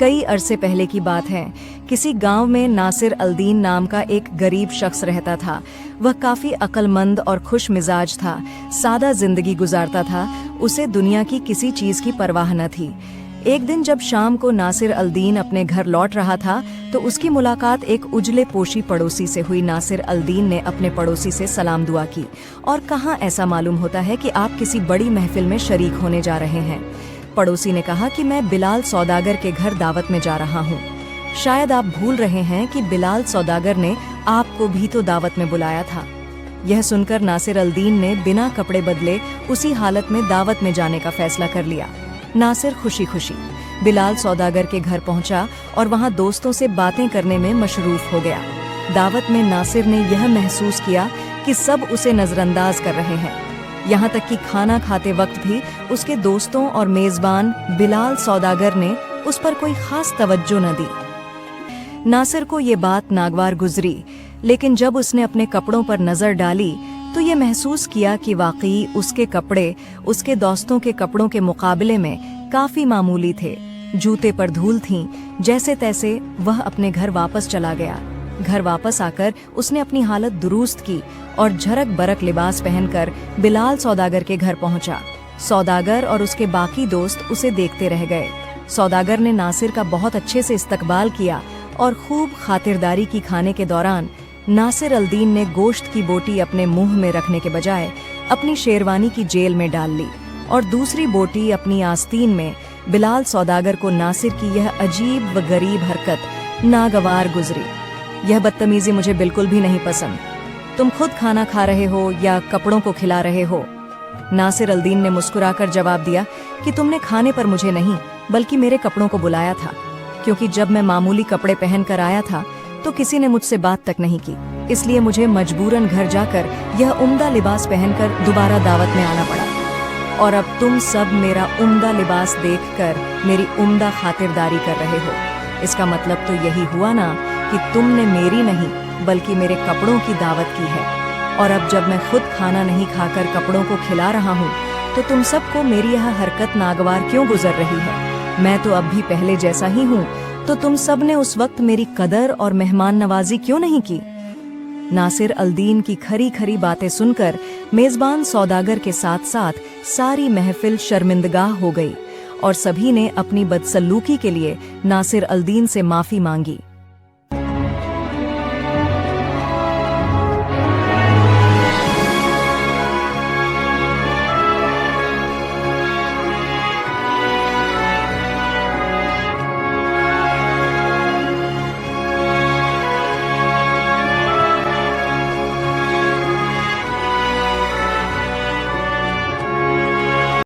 कई अरसे पहले की बात है। किसी गांव में नासिर अल्दीन नाम का एक गरीब शख्स रहता था। वह काफ़ी अक्लमंद और खुश मिजाज था, सादा जिंदगी गुजारता था। उसे दुनिया की किसी चीज़ की परवाह न थी। एक दिन जब शाम को नासिर अल्दीन अपने घर लौट रहा था तो उसकी मुलाकात एक उजले पोशी पड़ोसी से हुई। नासिर अल्दीन ने अपने पड़ोसी से सलाम दुआ की और कहा, ऐसा मालूम होता है कि आप किसी बड़ी महफिल में शरीक होने जा रहे हैं। पड़ोसी ने कहा कि मैं बिलाल सौदागर के घर दावत में जा रहा हूँ। शायद आप भूल रहे हैं कि बिलाल सौदागर ने आपको भी तो दावत में बुलाया था। यह सुनकर नासिर अल्दीन ने बिना कपड़े बदले उसी हालत में दावत में जाने का फैसला कर लिया। नासिर खुशी खुशी बिलाल सौदागर के घर पहुंचा और वहां दोस्तों से बातें करने में मशरूफ हो गया। दावत में नासिर ने यह महसूस किया कि सब उसे नजरअंदाज कर रहे हैं। यहाँ तक कि खाना खाते वक्त भी उसके दोस्तों और मेजबान बिलाल सौदागर ने उस पर कोई खास तवज्जो न दी। नासिर को ये बात नागवार गुजरी, लेकिन जब उसने अपने कपड़ों पर नजर डाली तो ये महसूस किया कि वाकई उसके कपड़े उसके दोस्तों के कपड़ों के मुकाबले में काफी मामूली थे। जूते पर धूल थी। जैसे तैसे वह अपने घर वापस चला गया। घर वापस आकर उसने अपनी हालत दुरुस्त की और झरक बरक लिबास पहनकर बिलाल सौदागर के घर पहुंचा। सौदागर और उसके बाकी दोस्त उसे देखते रह गए। सौदागर ने नासिर का बहुत अच्छे से इस्तकबाल किया और खूब खातिरदारी की। खाने के दौरान नासिर अल्दीन ने गोश्त की बोटी अपने मुंह में रखने के बजाय अपनी शेरवानी की जेल में डाल ली और दूसरी बोटी अपनी आस्तीन में। बिलाल सौदागर को नासिर की यह अजीब व गरीब हरकत नागवार गुजरी। यह बदतमीजी मुझे बिल्कुल भी नहीं पसंद। तुम खुद खाना खा रहे हो या कपड़ों को खिला रहे हो? नासिर अल्दीन ने मुस्कुराकर जवाब दिया कि तुमने खाने पर मुझे नहीं बल्कि मेरे कपड़ों को बुलाया था, क्योंकि जब मैं मामूली कपड़े पहन कर आया था तो किसी ने मुझसे बात तक नहीं की। इसलिए मुझे मजबूरन घर जाकर यह उम्दा लिबास पहनकर दोबारा दावत में आना पड़ा। और अब तुम सब मेरा उम्दा लिबास देखकर मेरी उम्दा खातिरदारी कर रहे हो। इसका मतलब तो यही हुआ ना कि तुमने मेरी नहीं बल्कि मेरे कपड़ों की दावत की है। और अब जब मैं खुद खाना नहीं खाकर कपड़ों को खिला रहा हूँ तो तुम सबको मेरी यह हरकत नागवार क्यों गुजर रही है? मैं तो अब भी पहले जैसा ही हूँ, तो तुम सब ने उस वक्त मेरी कदर और मेहमान नवाजी क्यों नहीं की? नासिर अल्दीन की खरी खरी बातें सुनकर मेजबान सौदागर के साथ साथ सारी महफिल शर्मिंदगाह हो गई और सभी ने अपनी बदसलूकी के लिए नासिर अल्दीन से माफी मांगी।